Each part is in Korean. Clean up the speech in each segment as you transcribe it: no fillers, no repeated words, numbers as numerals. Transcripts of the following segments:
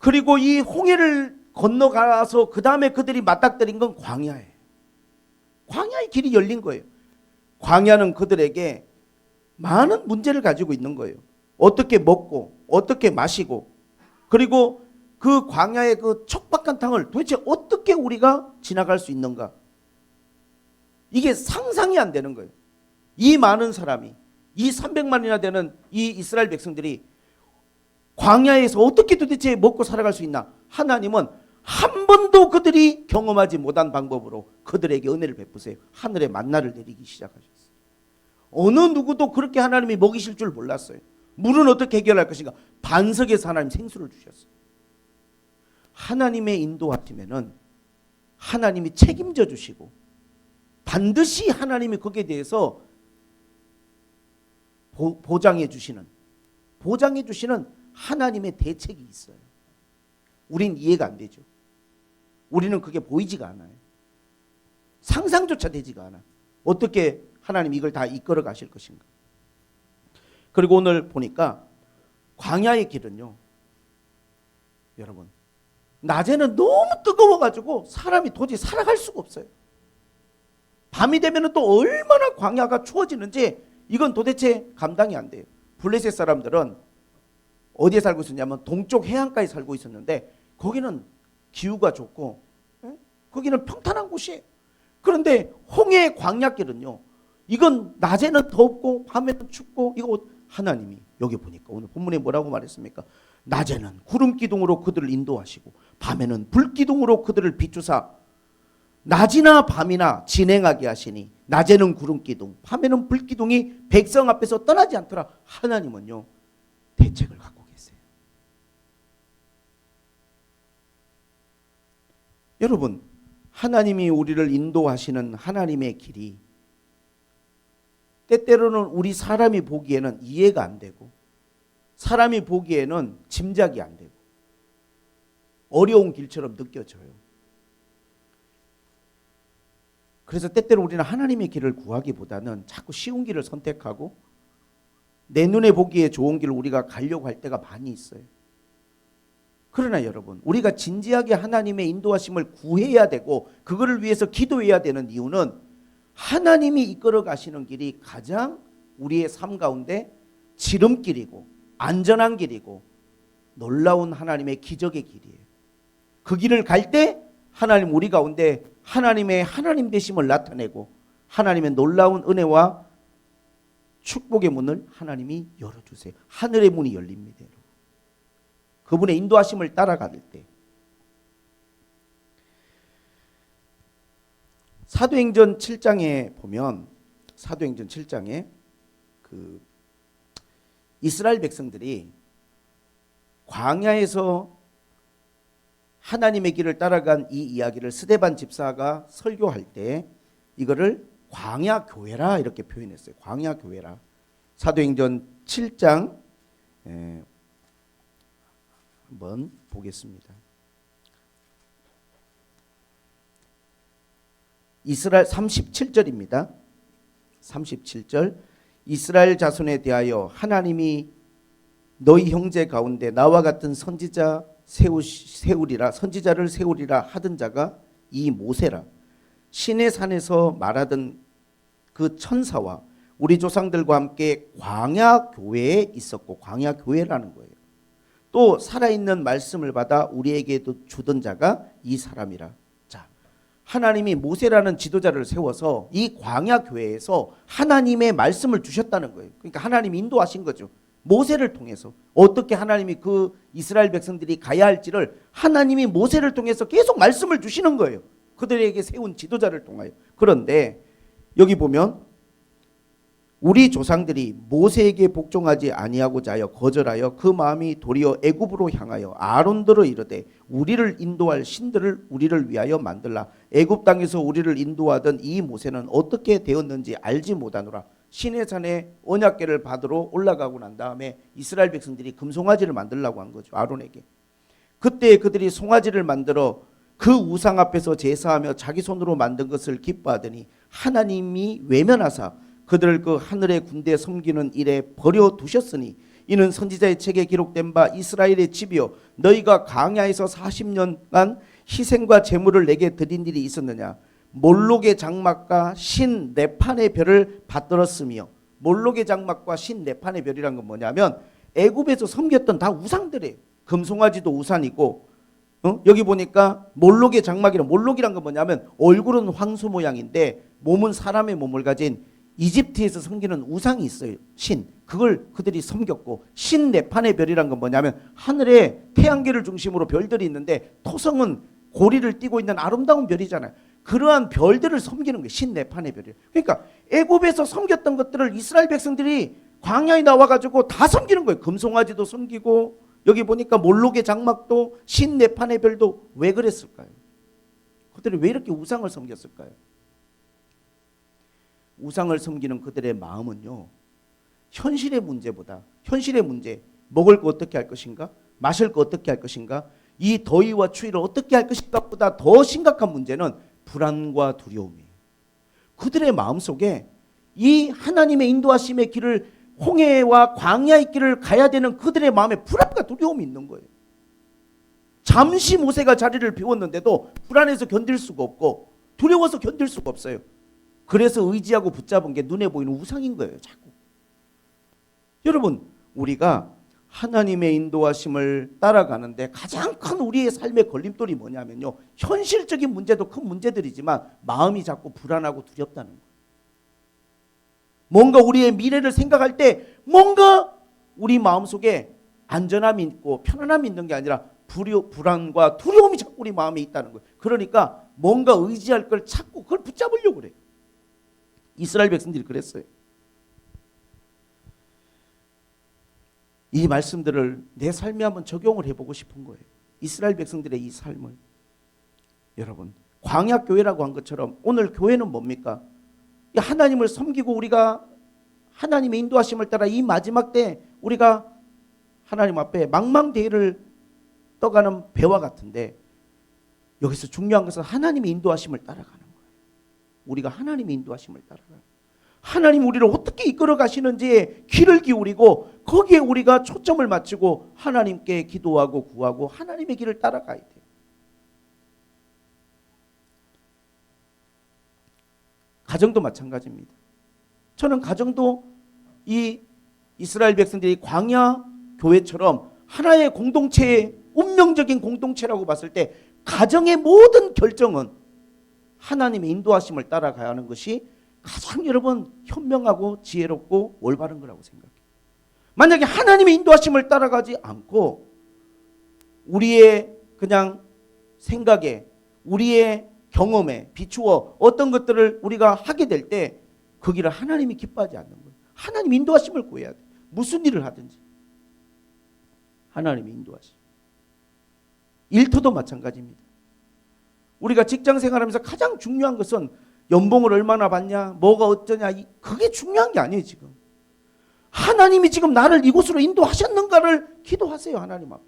그리고 이 홍해를 건너가서 그 다음에 그들이 맞닥뜨린 건 광야예요. 광야의 길이 열린 거예요. 광야는 그들에게 많은 문제를 가지고 있는 거예요. 어떻게 먹고 어떻게 마시고, 그리고 그 광야의 그 척박한 땅을 도대체 어떻게 우리가 지나갈 수 있는가, 이게 상상이 안 되는 거예요. 이 많은 사람이, 이 300만이나 되는 이 이스라엘 백성들이 광야에서 어떻게 도대체 먹고 살아갈 수 있나. 하나님은 한 번도 그들이 경험하지 못한 방법으로 그들에게 은혜를 베푸세요. 하늘의 만나를 내리기 시작하셨어요. 어느 누구도 그렇게 하나님이 먹이실 줄 몰랐어요. 물은 어떻게 해결할 것인가. 반석에서 하나님 생수를 주셨어요. 하나님의 인도하심에는 하나님이 책임져 주시고 반드시 하나님이 거기에 대해서 보장해 주시는 하나님의 대책이 있어요. 우린 이해가 안 되죠. 우리는 그게 보이지가 않아요. 상상조차 되지가 않아. 어떻게 하나님 이걸 다 이끌어 가실 것인가. 그리고 오늘 보니까 광야의 길은요, 여러분, 낮에는 너무 뜨거워가지고 사람이 도저히 살아갈 수가 없어요. 밤이 되면 또 얼마나 광야가 추워지는지 이건 도대체 감당이 안 돼요. 블레셋 사람들은 어디에 살고 있었냐면 동쪽 해안가에 살고 있었는데 거기는 기후가 좋고 거기는 평탄한 곳이에요. 그런데 홍해의 광야길은요, 이건 낮에는 덥고 밤에는 춥고, 이거 하나님이 여기 보니까 오늘 본문에 뭐라고 말했습니까? 낮에는 구름 기둥으로 그들을 인도하시고 밤에는 불 기둥으로 그들을 비추사 낮이나 밤이나 진행하게 하시니 낮에는 구름 기둥 밤에는 불 기둥이 백성 앞에서 떠나지 않더라. 하나님은요 대책을 갖고 계세요. 여러분, 하나님이 우리를 인도하시는 하나님의 길이 때때로는 우리 사람이 보기에는 이해가 안 되고 사람이 보기에는 짐작이 안 되고 어려운 길처럼 느껴져요. 그래서 때때로 우리는 하나님의 길을 구하기보다는 자꾸 쉬운 길을 선택하고 내 눈에 보기에 좋은 길을 우리가 가려고 할 때가 많이 있어요. 그러나 여러분, 우리가 진지하게 하나님의 인도하심을 구해야 되고 그거를 위해서 기도해야 되는 이유는 하나님이 이끌어 가시는 길이 가장 우리의 삶 가운데 지름길이고 안전한 길이고 놀라운 하나님의 기적의 길이에요. 그 길을 갈 때 하나님 우리 가운데 하나님의 하나님 되심을 나타내고 하나님의 놀라운 은혜와 축복의 문을 하나님이 열어주세요. 하늘의 문이 열립니다. 여러분. 그분의 인도하심을 따라갈 때 사도행전 7장에 보면 사도행전 7장에 그 이스라엘 백성들이 광야에서 하나님의 길을 따라간 이 이야기를 스데반 집사가 설교할 때 이거를 광야 교회라 이렇게 표현했어요. 광야 교회라. 사도행전 7장 한번 보겠습니다. 이스라엘 37절입니다. 37절. 이스라엘 자손에 대하여 하나님이 너희 형제 가운데 나와 같은 선지자 세우리라, 선지자를 세우리라 하던 자가 이 모세라. 시내 산에서 말하던 그 천사와 우리 조상들과 함께 광야 교회에 있었고, 광야 교회라는 거예요. 또 살아있는 말씀을 받아 우리에게도 주던 자가 이 사람이라. 자, 하나님이 모세라는 지도자를 세워서 이 광야 교회에서 하나님의 말씀을 주셨다는 거예요. 그러니까 하나님이 인도하신 거죠. 모세를 통해서 어떻게 하나님이 그 이스라엘 백성들이 가야 할지를 하나님이 모세를 통해서 계속 말씀을 주시는 거예요. 그들에게 세운 지도자를 통하여. 그런데 여기 보면 우리 조상들이 모세에게 복종하지 아니하고자 하여 거절하여 그 마음이 도리어 애굽으로 향하여 아론더러 이르되 우리를 인도할 신들을 우리를 위하여 만들라. 애굽 땅에서 우리를 인도하던 이 모세는 어떻게 되었는지 알지 못하노라. 시내산에 언약궤를 받으러 올라가고 난 다음에 이스라엘 백성들이 금송아지를 만들려고 한 거죠. 아론에게. 그때 그들이 송아지를 만들어 그 우상 앞에서 제사하며 자기 손으로 만든 것을 기뻐하더니 하나님이 외면하사 그들을 그 하늘의 군대 섬기는 일에 버려두셨으니 이는 선지자의 책에 기록된 바 이스라엘의 집이여 너희가 광야에서 40년간 희생과 제물을 내게 드린 일이 있었느냐. 몰록의 장막과 신 네판의 별을 받들었으며, 몰록의 장막과 신 네판의 별이란 건 뭐냐면 애굽에서 섬겼던 다 우상들이에요. 금송아지도 우상이고, 여기 보니까 몰록의 장막이란, 몰록이란 건 뭐냐면 얼굴은 황소 모양인데 몸은 사람의 몸을 가진 이집트에서 섬기는 우상이 있어요. 신. 그걸 그들이 섬겼고, 신 네판의 별이란 건 뭐냐면 하늘에 태양계를 중심으로 별들이 있는데 토성은 고리를 띠고 있는 아름다운 별이잖아요. 그러한 별들을 섬기는 거예요. 신 네판의 별이. 그러니까 애굽에서 섬겼던 것들을 이스라엘 백성들이 광야에 나와가지고 다 섬기는 거예요. 금송아지도 섬기고, 여기 보니까 몰록의 장막도 신 네판의 별도. 왜 그랬을까요? 그들이 왜 이렇게 우상을 섬겼을까요? 우상을 섬기는 그들의 마음은요, 현실의 문제보다, 현실의 문제, 먹을 거 어떻게 할 것인가, 마실 거 어떻게 할 것인가, 이 더위와 추위를 어떻게 할 것인가 보다 더 심각한 문제는 불안과 두려움이에요. 그들의 마음속에 이 하나님의 인도하심의 길을, 홍해와 광야의 길을 가야 되는 그들의 마음에 불안과 두려움이 있는 거예요. 잠시 모세가 자리를 비웠는데도 불안해서 견딜 수가 없고 두려워서 견딜 수가 없어요. 그래서 의지하고 붙잡은 게 눈에 보이는 우상인 거예요. 자꾸. 여러분, 우리가 하나님의 인도하심을 따라가는데 가장 큰 우리의 삶의 걸림돌이 뭐냐면요, 현실적인 문제도 큰 문제들이지만 마음이 자꾸 불안하고 두렵다는 거예요. 뭔가 우리의 미래를 생각할 때 뭔가 우리 마음속에 안전함이 있고 편안함이 있는 게 아니라 불안과 두려움이 자꾸 우리 마음에 있다는 거예요. 그러니까 뭔가 의지할 걸 찾고 그걸 붙잡으려고 그래요. 이스라엘 백성들이 그랬어요. 이 말씀들을 내 삶에 한번 적용을 해보고 싶은 거예요. 이스라엘 백성들의 이 삶을. 여러분, 광야 교회라고 한 것처럼 오늘 교회는 뭡니까? 하나님을 섬기고 우리가 하나님의 인도하심을 따라 이 마지막 때 우리가 하나님 앞에 망망대해를 떠가는 배와 같은데, 여기서 중요한 것은 하나님의 인도하심을 따라가는 거예요. 우리가 하나님의 인도하심을 따라가는, 하나님 우리를 어떻게 이끌어 가시는지에 귀를 기울이고 거기에 우리가 초점을 맞추고 하나님께 기도하고 구하고 하나님의 길을 따라가야 돼요. 가정도 마찬가지입니다. 저는 가정도 이 이스라엘 백성들이 광야 교회처럼 하나의 공동체의 운명적인 공동체라고 봤을 때 가정의 모든 결정은 하나님의 인도하심을 따라가야 하는 것이 가장 여러분 현명하고 지혜롭고 올바른 거라고 생각해요. 만약에 하나님의 인도하심을 따라가지 않고 우리의 그냥 생각에, 우리의 경험에 비추어 어떤 것들을 우리가 하게 될 때 그 길을 하나님이 기뻐하지 않는 거예요. 하나님 인도하심을 구해야 돼요. 무슨 일을 하든지 하나님의 인도하심. 일터도 마찬가지입니다. 우리가 직장 생활하면서 가장 중요한 것은 연봉을 얼마나 받냐, 뭐가 어쩌냐, 그게 중요한 게 아니에요. 지금 하나님이 지금 나를 이곳으로 인도하셨는가를 기도하세요. 하나님 앞에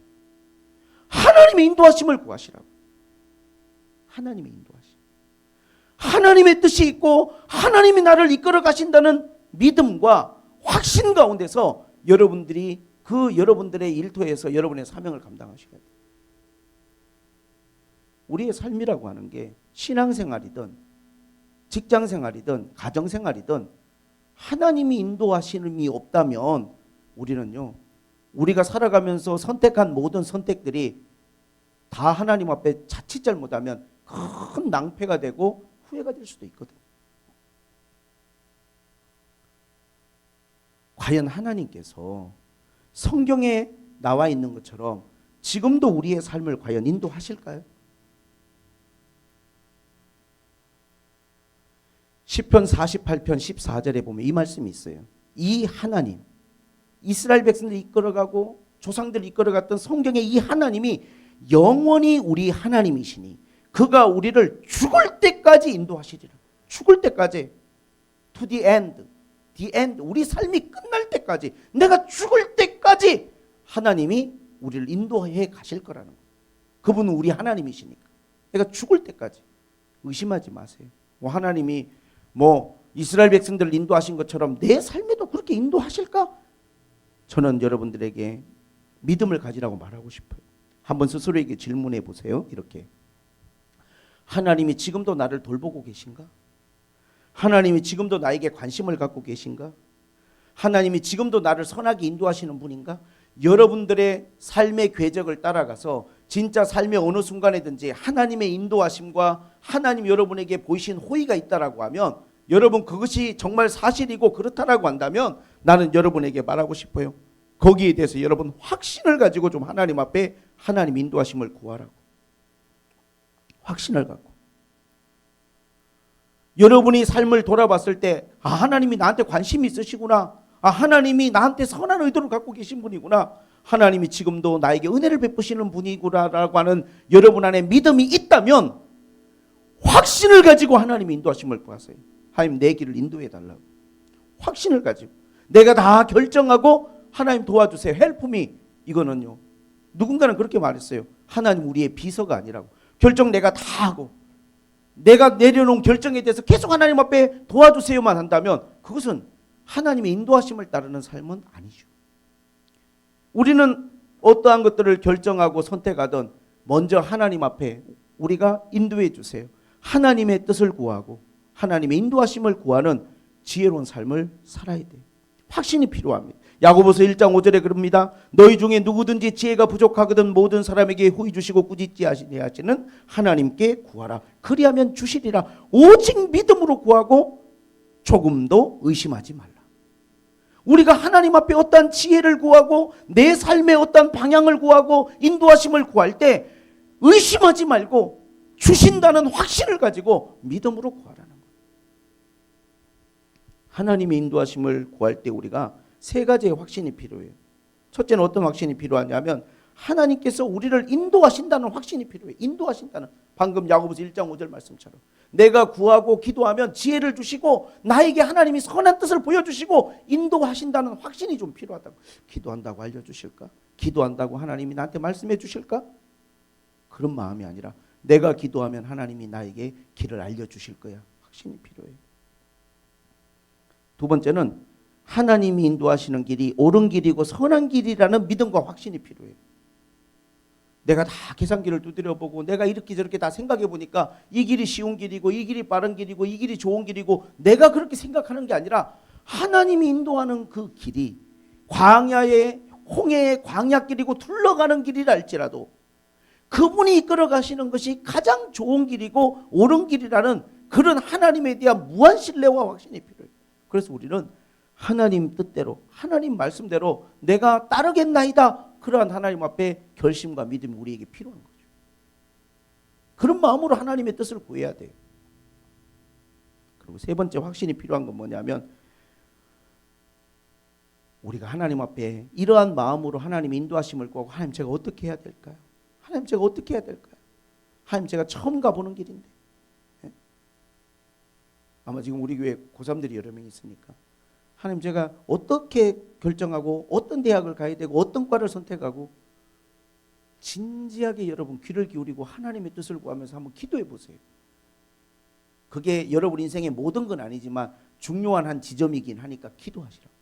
하나님의 인도하심을 구하시라고. 하나님의 인도하심, 하나님의 뜻이 있고 하나님이 나를 이끌어 가신다는 믿음과 확신 가운데서 여러분들이 그 여러분들의 일터에서 여러분의 사명을 감당하셔야 돼요. 우리의 삶이라고 하는 게 신앙생활이든 직장생활이든 가정생활이든 하나님이 인도하심이 없다면 우리는요, 우리가 살아가면서 선택한 모든 선택들이 다 하나님 앞에 자칫 잘못하면 큰 낭패가 되고 후회가 될 수도 있거든요. 과연 하나님께서 성경에 나와 있는 것처럼 지금도 우리의 삶을 과연 인도하실까요? 시편 48편 14절에 보면 이 말씀이 있어요. 이 하나님, 이스라엘 백성들이 이끌어가고 조상들이 이끌어갔던 성경의 이 하나님이 영원히 우리 하나님이시니 그가 우리를 죽을 때까지 인도하시리라. 죽을 때까지, to the end, the end, 우리 삶이 끝날 때까지, 내가 죽을 때까지 하나님이 우리를 인도해 가실 거라는 거예요. 그분은 우리 하나님이시니까. 내가 죽을 때까지 의심하지 마세요. 하나님이 이스라엘 백성들을 인도하신 것처럼 내 삶에도 그렇게 인도하실까? 저는 여러분들에게 믿음을 가지라고 말하고 싶어요. 한번 스스로에게 질문해 보세요. 이렇게, 하나님이 지금도 나를 돌보고 계신가? 하나님이 지금도 나에게 관심을 갖고 계신가? 하나님이 지금도 나를 선하게 인도하시는 분인가? 여러분들의 삶의 궤적을 따라가서 진짜 삶의 어느 순간에든지 하나님의 인도하심과 하나님 여러분에게 보이신 호의가 있다라고 하면, 여러분 그것이 정말 사실이고 그렇다라고 한다면 나는 여러분에게 말하고 싶어요. 거기에 대해서 여러분 확신을 가지고 좀 하나님 앞에 하나님 인도하심을 구하라고. 확신을 갖고. 여러분이 삶을 돌아봤을 때, 아, 하나님이 나한테 관심이 있으시구나. 아, 하나님이 나한테 선한 의도를 갖고 계신 분이구나. 하나님이 지금도 나에게 은혜를 베푸시는 분이구나라고 하는 여러분 안에 믿음이 있다면 확신을 가지고 하나님의 인도하심을 구하세요. 하나님 내 길을 인도해 달라고. 확신을 가지고. 내가 다 결정하고 하나님 도와주세요. Help me. 이거는요, 누군가는 그렇게 말했어요. 하나님 우리의 비서가 아니라고. 결정 내가 다 하고 내가 내려놓은 결정에 대해서 계속 하나님 앞에 도와주세요만 한다면 그것은 하나님의 인도하심을 따르는 삶은 아니죠. 우리는 어떠한 것들을 결정하고 선택하든 먼저 하나님 앞에 우리가 인도해 주세요. 하나님의 뜻을 구하고 하나님의 인도하심을 구하는 지혜로운 삶을 살아야 돼요. 확신이 필요합니다. 야고보서 1장 5절에 그럽니다. 너희 중에 누구든지 지혜가 부족하거든 모든 사람에게 후히 주시고 꾸짖지 아니하시는 하나님께 구하라. 그리하면 주시리라. 오직 믿음으로 구하고 조금도 의심하지 말라. 우리가 하나님 앞에 어떠한 지혜를 구하고 내 삶의 어떠한 방향을 구하고 인도하심을 구할 때 의심하지 말고 주신다는 확신을 가지고 믿음으로 구하라는 거예요. 하나님의 인도하심을 구할 때 우리가 세 가지의 확신이 필요해요. 첫째는 어떤 확신이 필요하냐면 하나님께서 우리를 인도하신다는 확신이 필요해요. 인도하신다는, 방금 야고보서 1장 5절 말씀처럼 내가 구하고 기도하면 지혜를 주시고 나에게 하나님이 선한 뜻을 보여주시고 인도하신다는 확신이 좀 필요하다고. 기도한다고 알려주실까? 기도한다고 하나님이 나한테 말씀해 주실까? 그런 마음이 아니라 내가 기도하면 하나님이 나에게 길을 알려주실 거야. 확신이 필요해요. 두 번째는 하나님이 인도하시는 길이 옳은 길이고 선한 길이라는 믿음과 확신이 필요해요. 내가 다 계산기를 두드려보고 내가 이렇게 저렇게 다 생각해 보니까 이 길이 쉬운 길이고 이 길이 빠른 길이고 이 길이 좋은 길이고 내가 그렇게 생각하는 게 아니라 하나님이 인도하는 그 길이 광야의 홍해의 광야길이고 둘러가는 길이라 할지라도 그분이 이끌어 가시는 것이 가장 좋은 길이고 옳은 길이라는 그런 하나님에 대한 무한 신뢰와 확신이 필요해요. 그래서 우리는 하나님 뜻대로 하나님 말씀대로 내가 따르겠나이다. 그러한 하나님 앞에 결심과 믿음이 우리에게 필요한 거죠. 그런 마음으로 하나님의 뜻을 구해야 돼요. 그리고 세 번째 확신이 필요한 건 뭐냐면 우리가 하나님 앞에 이러한 마음으로 하나님 인도하심을 구하고 하나님 제가 어떻게 해야 될까요? 하나님 제가 어떻게 해야 될까요? 하나님 제가 처음 가보는 길인데 아마 지금 우리 교회 고3들이 여러 명 있으니까 하나님 제가 어떻게 결정하고 어떤 대학을 가야 되고 어떤 과를 선택하고 진지하게 여러분 귀를 기울이고 하나님의 뜻을 구하면서 한번 기도해 보세요. 그게 여러분 인생의 모든 건 아니지만 중요한 한 지점이긴 하니까 기도하시라고.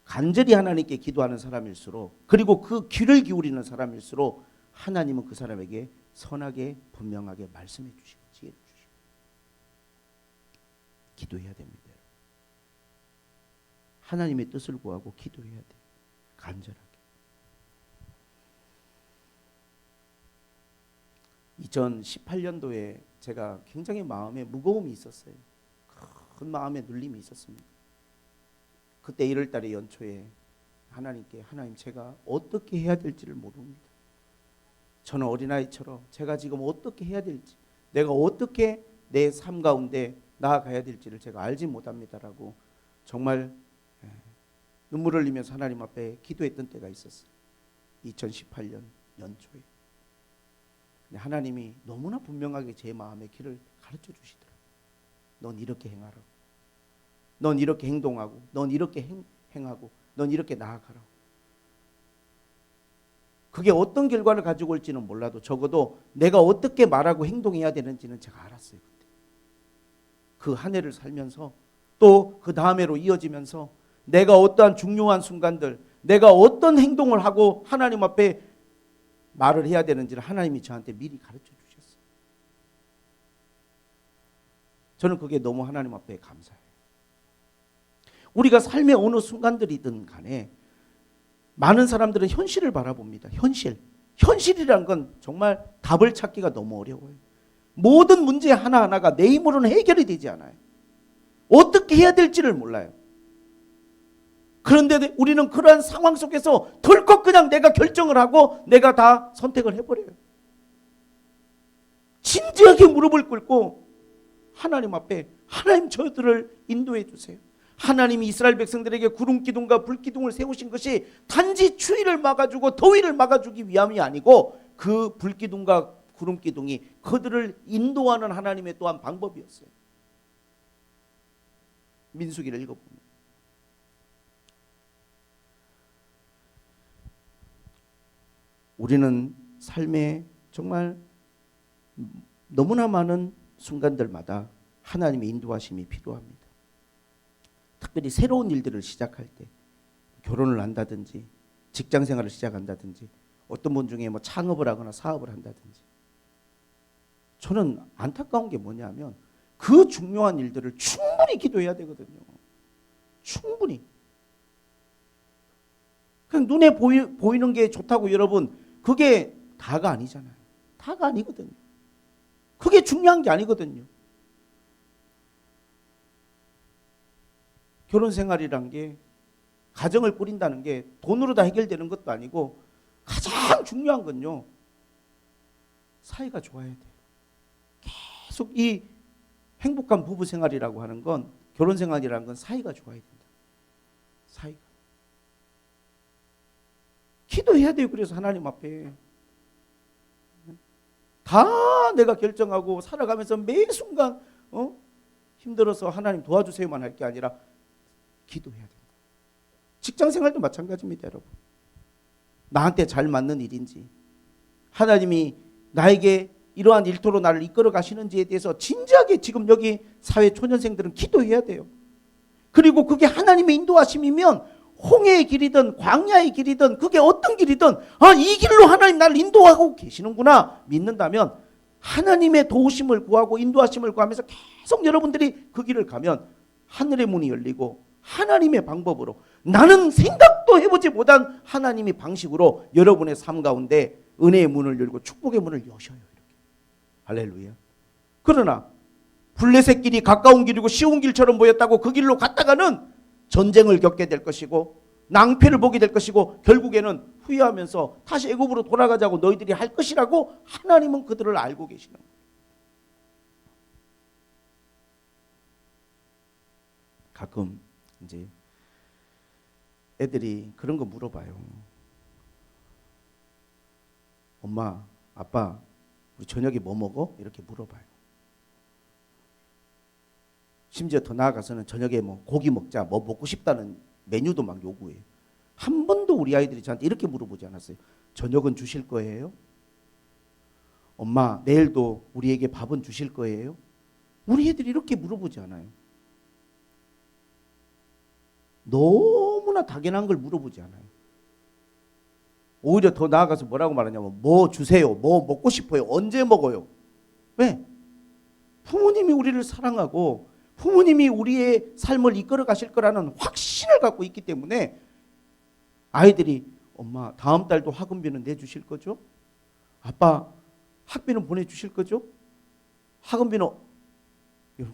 간절히 하나님께 기도하는 사람일수록 그리고 그 귀를 기울이는 사람일수록 하나님은 그 사람에게 선하게 분명하게 말씀해 주시고 지혜를 주시고 기도해야 됩니다. 하나님의 뜻을 구하고 기도해야 돼요. 간절하게. 2018년도에 제가 굉장히 마음에 무거움이 있었어요. 큰 마음의 눌림이 있었습니다. 그때 1월 달에 연초에 하나님께 하나님 제가 어떻게 해야 될지를 모릅니다. 저는 어린아이처럼 제가 지금 어떻게 해야 될지 내가 어떻게 내 삶 가운데 나아가야 될지를 제가 알지 못합니다라고 정말 눈물을 흘리면서 하나님 앞에 기도했던 때가 있었어요. 2018년 연초에. 근데 하나님이 너무나 분명하게 제 마음의 길을 가르쳐 주시더라고요. 넌 이렇게 행하라고. 넌 이렇게 행동하고 넌 이렇게 행하고 넌 이렇게 나아가라고. 그게 어떤 결과를 가지고 올지는 몰라도 적어도 내가 어떻게 말하고 행동해야 되는지는 제가 알았어요. 그때. 그 한 해를 살면서 또 그 다음 해로 이어지면서 내가 어떠한 중요한 순간들, 내가 어떤 행동을 하고 하나님 앞에 말을 해야 되는지를 하나님이 저한테 미리 가르쳐 주셨어요. 저는 그게 너무 하나님 앞에 감사해요. 우리가 삶의 어느 순간들이든 간에 많은 사람들은 현실을 바라봅니다. 현실이란 건 정말 답을 찾기가 너무 어려워요. 모든 문제 하나하나가 내 힘으로는 해결이 되지 않아요. 어떻게 해야 될지를 몰라요. 그런데 우리는 그러한 상황 속에서 덜컥 그냥 내가 결정을 하고 내가 다 선택을 해버려요. 진지하게 무릎을 꿇고 하나님 앞에 하나님 저들을 인도해 주세요. 하나님이 이스라엘 백성들에게 구름 기둥과 불 기둥을 세우신 것이 단지 추위를 막아주고 더위를 막아주기 위함이 아니고 그 불 기둥과 구름 기둥이 그들을 인도하는 하나님의 또한 방법이었어요. 민수기를 읽어보면 우리는 삶에 정말 너무나 많은 순간들마다 하나님의 인도하심이 필요합니다. 특별히 새로운 일들을 시작할 때, 결혼을 한다든지 직장 생활을 시작한다든지 어떤 분 중에 뭐 창업을 하거나 사업을 한다든지, 저는 안타까운 게 뭐냐면 그 중요한 일들을 충분히 기도해야 되거든요. 충분히. 그냥 눈에 보이는 게 좋다고 여러분, 그게 다가 아니잖아요. 다가 아니거든요. 그게 중요한 게 아니거든요. 결혼 생활이란 게, 가정을 꾸린다는 게 돈으로 다 해결되는 것도 아니고 가장 중요한 건요, 사이가 좋아야 돼요. 계속 이 행복한 부부 생활이라고 하는 건, 결혼 생활이라는 건 사이가 좋아야 된다. 사이가. 기도해야 돼요. 그래서 하나님 앞에 다 내가 결정하고 살아가면서 매 순간 힘들어서 하나님 도와주세요만 할 게 아니라 기도해야 된다. 직장 생활도 마찬가지입니다, 여러분. 나한테 잘 맞는 일인지, 하나님이 나에게 이러한 일터로 나를 이끌어 가시는지에 대해서 진지하게 지금 여기 사회 초년생들은 기도해야 돼요. 그리고 그게 하나님의 인도하심이면 홍해의 길이든 광야의 길이든 그게 어떤 길이든, 이 길로 하나님 나를 인도하고 계시는구나 믿는다면 하나님의 도우심을 구하고 인도하심을 구하면서 계속 여러분들이 그 길을 가면 하늘의 문이 열리고 하나님의 방법으로, 나는 생각도 해보지 못한 하나님의 방식으로 여러분의 삶 가운데 은혜의 문을 열고 축복의 문을 여셔요. 이렇게. 할렐루야. 그러나 블레셋 길이 가까운 길이고 쉬운 길처럼 보였다고 그 길로 갔다가는 전쟁을 겪게 될 것이고 낭패를 보게 될 것이고 결국에는 후회하면서 다시 애굽으로 돌아가자고 너희들이 할 것이라고 하나님은 그들을 알고 계시는 거예요. 가끔 이제 애들이 그런 거 물어봐요. 엄마, 아빠, 우리 저녁에 뭐 먹어? 이렇게 물어봐요. 심지어 더 나아가서는 저녁에 뭐 고기 먹자, 뭐 먹고 싶다는 메뉴도 막 요구해요. 한 번도 우리 아이들이 저한테 이렇게 물어보지 않았어요. 저녁은 주실 거예요? 엄마, 내일도 우리에게 밥은 주실 거예요? 우리 애들이 이렇게 물어보지 않아요. 너무나 당연한 걸 물어보지 않아요. 오히려 더 나아가서 뭐라고 말하냐면, 뭐 주세요, 뭐 먹고 싶어요, 언제 먹어요? 왜? 부모님이 우리를 사랑하고 부모님이 우리의 삶을 이끌어 가실 거라는 확신을 갖고 있기 때문에 아이들이, 엄마 다음 달도 학원비는 내주실 거죠? 아빠 학비는 보내주실 거죠? 학원비는,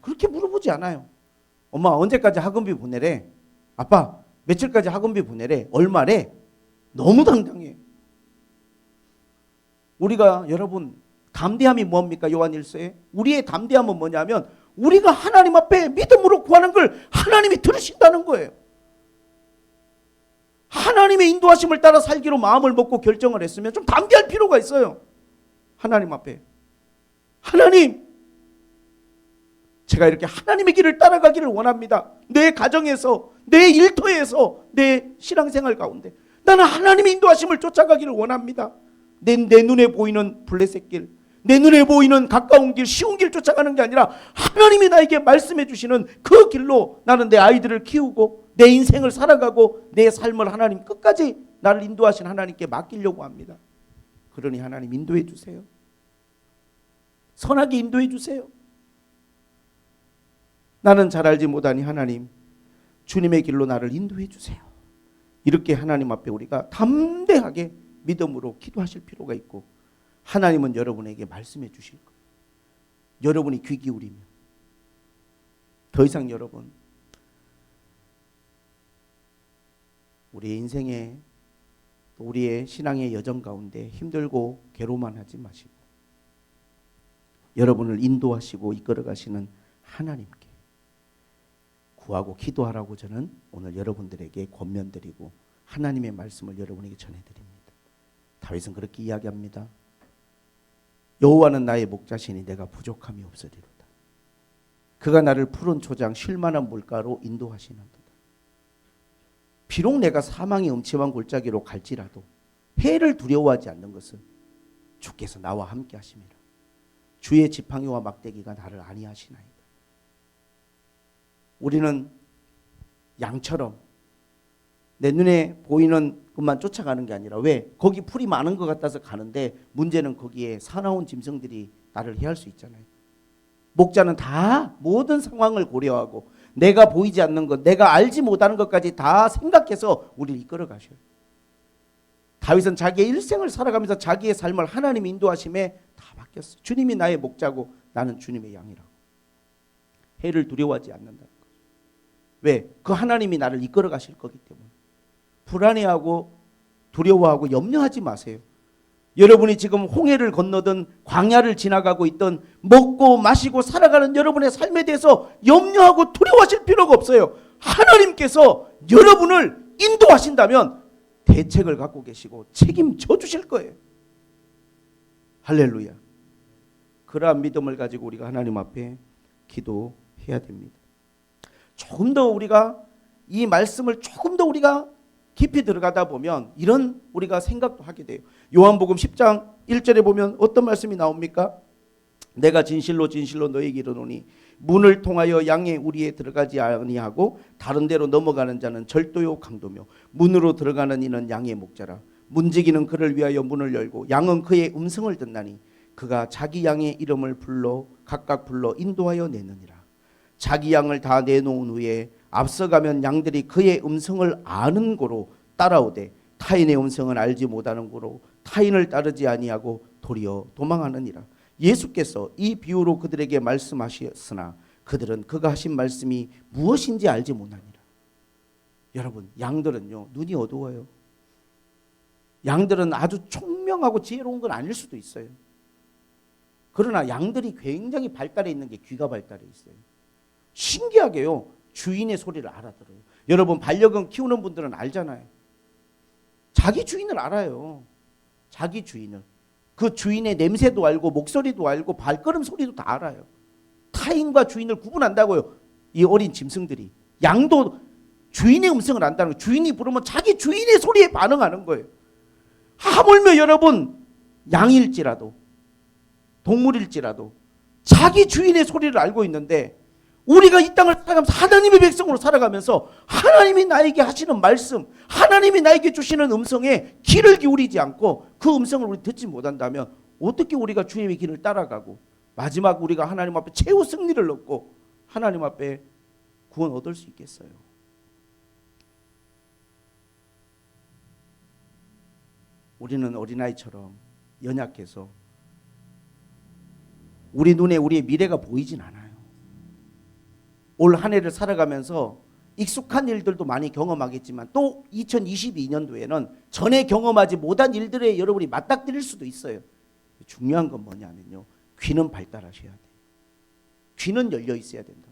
그렇게 물어보지 않아요. 엄마 언제까지 학원비 보내래? 아빠 며칠까지 학원비 보내래? 얼마래? 너무 당당해요. 우리가, 여러분, 담대함이 뭡니까? 요한 1서에 우리의 담대함은 뭐냐면 우리가 하나님 앞에 믿음으로 구하는 걸 하나님이 들으신다는 거예요. 하나님의 인도하심을 따라 살기로 마음을 먹고 결정을 했으면 좀 담대할 필요가 있어요. 하나님 앞에, 하나님, 제가 이렇게 하나님의 길을 따라가기를 원합니다. 내 가정에서, 내 일터에서, 내 신앙생활 가운데 나는 하나님의 인도하심을 쫓아가기를 원합니다. 내 눈에 보이는 블레셋 길, 내 눈에 보이는 가까운 길, 쉬운 길 쫓아가는 게 아니라 하나님이 나에게 말씀해 주시는 그 길로 나는 내 아이들을 키우고 내 인생을 살아가고 내 삶을 하나님 끝까지 나를 인도하신 하나님께 맡기려고 합니다. 그러니 하나님 인도해 주세요. 선하게 인도해 주세요. 나는 잘 알지 못하니 하나님 주님의 길로 나를 인도해 주세요. 이렇게 하나님 앞에 우리가 담대하게 믿음으로 기도하실 필요가 있고, 하나님은 여러분에게 말씀해 주실 거예요. 여러분이 귀 기울이면. 더 이상 여러분, 우리의 인생에, 우리의 신앙의 여정 가운데 힘들고 괴로워만 하지 마시고 여러분을 인도하시고 이끌어 가시는 하나님께 구하고 기도하라고 저는 오늘 여러분들에게 권면드리고 하나님의 말씀을 여러분에게 전해드립니다. 다윗은 그렇게 이야기합니다. 여호와는 나의 목자시니 내가 부족함이 없으리로다. 그가 나를 푸른 초장 쉴 만한 물가로 인도하시는도다. 비록 내가 사망의 음침한 골짜기로 갈지라도 해를 두려워하지 않는 것은 주께서 나와 함께 하심이라. 주의 지팡이와 막대기가 나를 안위하시나이다. 우리는 양처럼 내 눈에 보이는 것만 쫓아가는 게 아니라, 왜? 거기 풀이 많은 것 같아서 가는데 문제는 거기에 사나운 짐승들이 나를 해할 수 있잖아요. 목자는 다 모든 상황을 고려하고 내가 보이지 않는 것, 내가 알지 못하는 것까지 다 생각해서 우리를 이끌어 가셔요. 다윗은 자기의 일생을 살아가면서 자기의 삶을 하나님 인도하심에 다 맡겼어요. 주님이 나의 목자고 나는 주님의 양이라고. 해를 두려워하지 않는다는 거죠. 왜? 그 하나님이 나를 이끌어 가실 거기 때문에. 불안해하고 두려워하고 염려하지 마세요. 여러분이 지금 홍해를 건너든 광야를 지나가고 있든 먹고 마시고 살아가는 여러분의 삶에 대해서 염려하고 두려워하실 필요가 없어요. 하나님께서 여러분을 인도하신다면 대책을 갖고 계시고 책임져 주실 거예요. 할렐루야. 그러한 믿음을 가지고 우리가 하나님 앞에 기도해야 됩니다. 조금 더 우리가 이 말씀을 조금 더 우리가 깊이 들어가다 보면 이런 우리가 생각도 하게 돼요. 요한복음 10장 1절에 보면 어떤 말씀이 나옵니까? 내가 진실로 진실로 너희에게 이르노니 문을 통하여 양의 우리에 들어가지 아니하고 다른 데로 넘어가는 자는 절도요 강도며 문으로 들어가는 이는 양의 목자라. 문지기는 그를 위하여 문을 열고 양은 그의 음성을 듣나니 그가 자기 양의 이름을 각각 불러 인도하여 내느니라. 자기 양을 다 내놓은 후에 앞서가면 양들이 그의 음성을 아는 고로 따라오되 타인의 음성은 알지 못하는 고로 타인을 따르지 아니하고 도리어 도망하느니라. 예수께서 이 비유로 그들에게 말씀하셨으나 그들은 그가 하신 말씀이 무엇인지 알지 못하니라. 여러분, 양들은요 눈이 어두워요. 양들은 아주 총명하고 지혜로운 건 아닐 수도 있어요. 그러나 양들이 굉장히 발달해 있는 게 귀가 발달해 있어요. 신기하게요 주인의 소리를 알아들어요. 여러분 반려견 키우는 분들은 알잖아요. 자기 주인을 알아요. 자기 주인을. 그 주인의 냄새도 알고 목소리도 알고 발걸음 소리도 다 알아요. 타인과 주인을 구분한다고요. 이 어린 짐승들이. 양도 주인의 음성을 안다는 거예요. 주인이 부르면 자기 주인의 소리에 반응하는 거예요. 하물며 여러분 양일지라도 동물일지라도 자기 주인의 소리를 알고 있는데, 우리가 이 땅을 살아가면서 하나님의 백성으로 살아가면서 하나님이 나에게 하시는 말씀, 하나님이 나에게 주시는 음성에 귀를 기울이지 않고 그 음성을 우리 듣지 못한다면 어떻게 우리가 주님의 길을 따라가고 마지막 우리가 하나님 앞에 최후 승리를 얻고 하나님 앞에 구원 얻을 수 있겠어요? 우리는 어린아이처럼 연약해서 우리 눈에 우리의 미래가 보이진 않아요. 올 한 해를 살아가면서 익숙한 일들도 많이 경험하겠지만 또 2022년도에는 전에 경험하지 못한 일들에 여러분이 맞닥뜨릴 수도 있어요. 중요한 건 뭐냐면요, 귀는 발달하셔야 돼요. 귀는 열려 있어야 된다.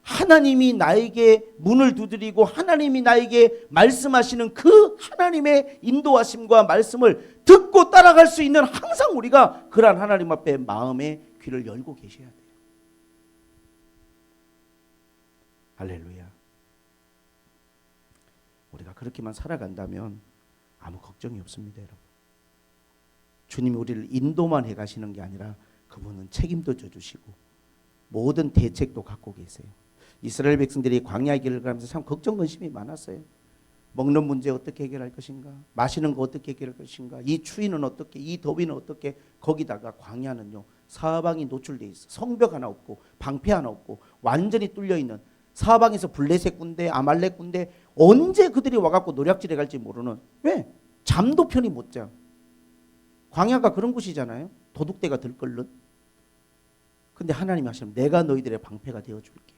하나님이 나에게 문을 두드리고 하나님이 나에게 말씀하시는 그 하나님의 인도하심과 말씀을 듣고 따라갈 수 있는 항상 우리가 그러한 하나님 앞에 마음의 귀를 열고 계셔야 돼요. 할렐루야. 우리가 그렇게만 살아간다면 아무 걱정이 없습니다, 여러분. 주님이 우리를 인도만 해 가시는 게 아니라 그분은 책임도 져주시고 모든 대책도 갖고 계세요. 이스라엘 백성들이 광야의 길을 가면서 참 걱정 근심이 많았어요. 먹는 문제 어떻게 해결할 것인가, 마시는 거 어떻게 해결할 것인가, 이 추위는 어떻게, 이 더위는 어떻게. 거기다가 광야는요 사방이 노출돼 있어. 성벽 하나 없고 방패 하나 없고 완전히 뚫려 있는, 사방에서 블레셋 군대, 아말렉 군대, 언제 그들이 와갖고 노략질해 갈지 모르는. 왜? 잠도 편히 못 자. 광야가 그런 곳이잖아요. 도둑대가 들끓는. 근데 하나님이 하시면 내가 너희들의 방패가 되어줄게.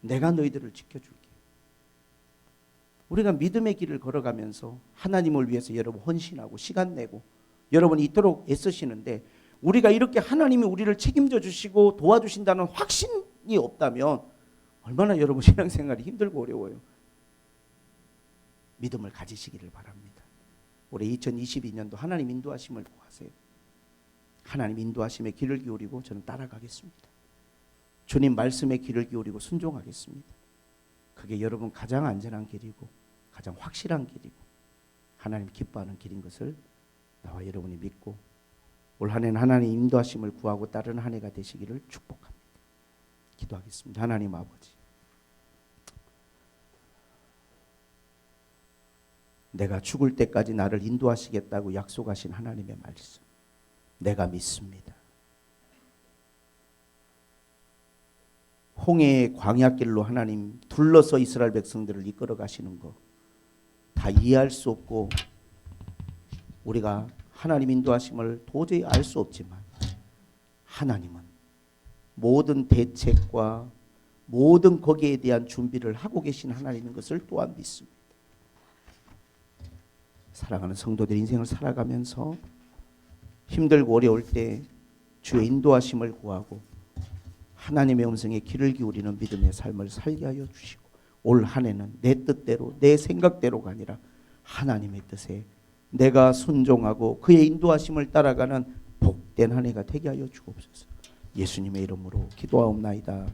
내가 너희들을 지켜줄게. 우리가 믿음의 길을 걸어가면서 하나님을 위해서 여러분 헌신하고 시간 내고 여러분이 이토록 애쓰시는데, 우리가 이렇게 하나님이 우리를 책임져 주시고 도와주신다는 확신이 없다면 얼마나 여러분 신앙생활이 힘들고 어려워요. 믿음을 가지시기를 바랍니다. 올해 2022년도 하나님 인도하심을 구하세요. 하나님 인도하심에 귀를 기울이고 저는 따라가겠습니다. 주님 말씀에 귀를 기울이고 순종하겠습니다. 그게 여러분 가장 안전한 길이고 가장 확실한 길이고 하나님 기뻐하는 길인 것을 나와 여러분이 믿고 올 한 해는 하나님 인도하심을 구하고 따르는 한 해가 되시기를 축복합니다. 기도하겠습니다. 하나님 아버지, 내가 죽을 때까지 나를 인도하시겠다고 약속하신 하나님의 말씀 내가 믿습니다. 홍해의 광야길로 하나님 둘러서 이스라엘 백성들을 이끌어 가시는 거 다 이해할 수 없고 우리가 하나님 인도하심을 도저히 알 수 없지만 하나님은 모든 대책과 모든 거기에 대한 준비를 하고 계신 하나님인 것을 또한 믿습니다. 사랑하는 성도들 인생을 살아가면서 힘들고 어려울 때 주의 인도하심을 구하고 하나님의 음성에 귀를 기울이는 믿음의 삶을 살게 하여 주시고 올 한 해는 내 뜻대로 내 생각대로가 아니라 하나님의 뜻에 내가 순종하고 그의 인도하심을 따라가는 복된 한 해가 되게 하여 주옵소서. 예수님의 이름으로 기도하옵나이다.